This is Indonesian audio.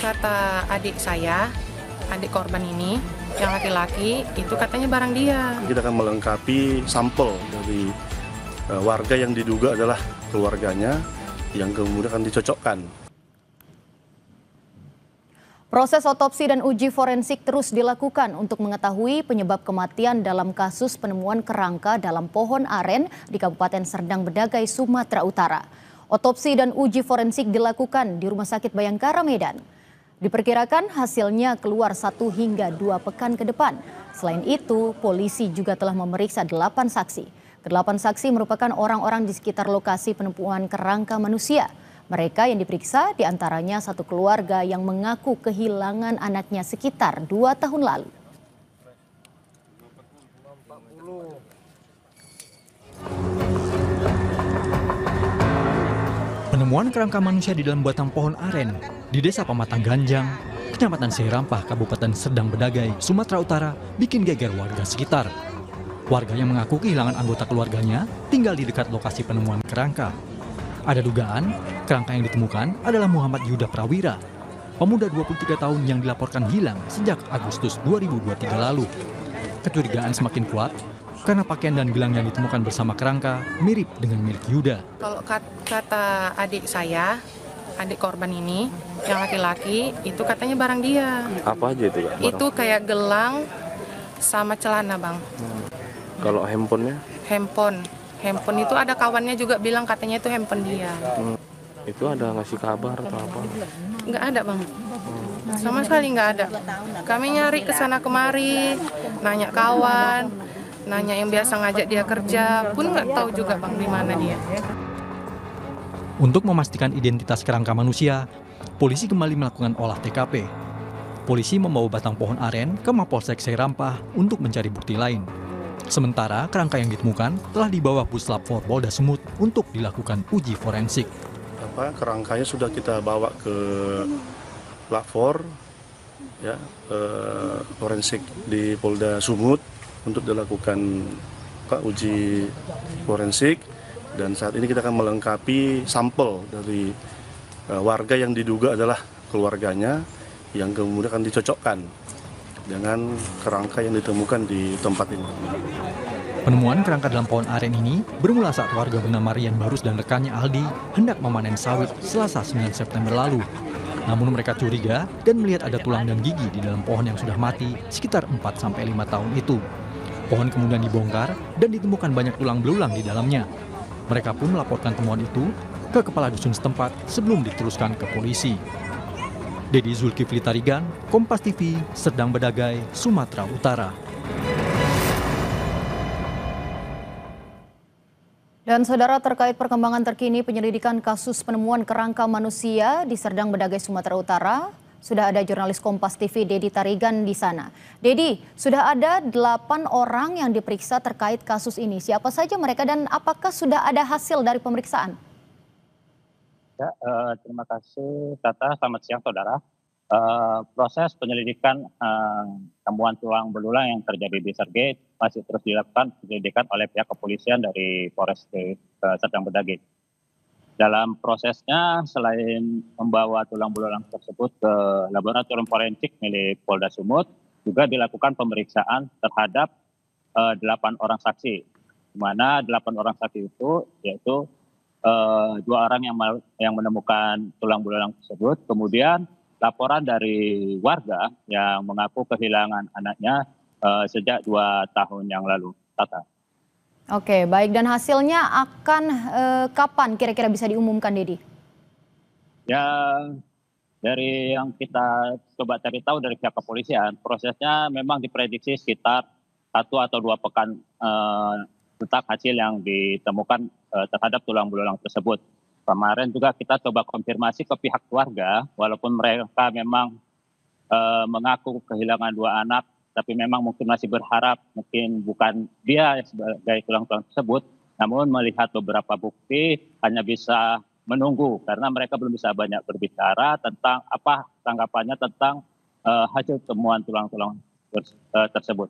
kata adik saya, adik korban ini, yang laki-laki, itu katanya barang dia. Kita akan melengkapi sampel dari warga yang diduga adalah keluarganya, yang kemudian akan dicocokkan. Proses otopsi dan uji forensik terus dilakukan untuk mengetahui penyebab kematian dalam kasus penemuan kerangka dalam pohon aren di Kabupaten Serdang Bedagai, Sumatera Utara. Otopsi dan uji forensik dilakukan di Rumah Sakit Bayangkara, Medan. Diperkirakan hasilnya keluar 1 hingga 2 pekan ke depan. Selain itu, polisi juga telah memeriksa 8 saksi. Ke-8 saksi merupakan orang-orang di sekitar lokasi penemuan kerangka manusia. Mereka yang diperiksa diantaranya satu keluarga yang mengaku kehilangan anaknya sekitar 2 tahun lalu. Penemuan kerangka manusia di dalam batang pohon aren di Desa Pematang Ganjang, Kecamatan Seirampah, Kabupaten Serdang Bedagai, Sumatera Utara bikin geger warga sekitar. Warga yang mengaku kehilangan anggota keluarganya tinggal di dekat lokasi penemuan kerangka. Ada dugaan kerangka yang ditemukan adalah Muhammad Yuda Prawira, pemuda 23 tahun yang dilaporkan hilang sejak Agustus 2023 lalu. Kecurigaan semakin kuat karena pakaian dan gelang yang ditemukan bersama kerangka mirip dengan milik Yuda. Kalau kata adik saya, adik korban ini, yang laki-laki, itu katanya barang dia. Apa aja itu, Kak? Itu kayak gelang sama celana, Bang. Kalau handphonenya? Handphone itu ada kawannya juga bilang katanya itu handphone dia. Itu ada ngasih kabar atau apa? Nggak ada, Bang. Sama sekali nggak ada. Kami nyari ke sana kemari, nanya kawan, nanya yang biasa ngajak dia kerja, pun nggak tahu juga, Bang, di mana dia. Untuk memastikan identitas kerangka manusia, polisi kembali melakukan olah TKP. Polisi membawa batang pohon aren ke Mapolsek Seirampah untuk mencari bukti lain. Sementara kerangka yang ditemukan telah dibawa Puslap 4 Polda Sumut untuk dilakukan uji forensik. Kerangkanya sudah kita bawa ke Lab 4, ya, forensik di Polda Sumut untuk dilakukan uji forensik, dan saat ini kita akan melengkapi sampel dari warga yang diduga adalah keluarganya, yang kemudian akan dicocokkan dengan kerangka yang ditemukan di tempat ini. Penemuan kerangka dalam pohon aren ini bermula saat warga bernama Rian Barus dan rekannya Aldi hendak memanen sawit Selasa 9 September lalu. Namun mereka curiga dan melihat ada tulang dan gigi di dalam pohon yang sudah mati sekitar 4-5 tahun itu. Pohon kemudian dibongkar dan ditemukan banyak tulang belulang di dalamnya. Mereka pun melaporkan temuan itu ke kepala dusun setempat sebelum diteruskan ke polisi. Dedi Zulkifli Tarigan, Kompas TV, Serdang Bedagai, Sumatera Utara. Dan saudara, terkait perkembangan terkini penyelidikan kasus penemuan kerangka manusia di Serdang Bedagai, Sumatera Utara, sudah ada jurnalis Kompas TV Dedi Tarigan di sana. Dedi, sudah ada 8 orang yang diperiksa terkait kasus ini. Siapa saja mereka dan apakah sudah ada hasil dari pemeriksaan? Ya, terima kasih Tata. Selamat siang saudara. Proses penyelidikan temuan tulang belulang yang terjadi di Sergei masih terus dilakukan penyelidikan oleh pihak kepolisian dari Polres Serdang Bedagai. Dalam prosesnya, selain membawa tulang belulang tersebut ke laboratorium forensik milik Polda Sumut, juga dilakukan pemeriksaan terhadap 8 orang saksi, di mana 8 orang saksi itu yaitu 2 orang yang menemukan tulang belulang tersebut, kemudian laporan dari warga yang mengaku kehilangan anaknya sejak 2 tahun yang lalu. Tata. Oke, baik. Dan hasilnya akan kapan kira-kira bisa diumumkan, Dedi? Ya, dari yang kita coba cari tahu dari pihak kepolisian, prosesnya memang diprediksi sekitar 1 atau 2 pekan tentang hasil yang ditemukan terhadap tulang belulang tersebut. Kemarin juga kita coba konfirmasi ke pihak keluarga, walaupun mereka memang mengaku kehilangan 2 anak, tapi memang mungkin masih berharap mungkin bukan dia sebagai tulang-tulang tersebut, namun melihat beberapa bukti hanya bisa menunggu karena mereka belum bisa banyak berbicara tentang apa tanggapannya tentang hasil temuan tulang-tulang tersebut.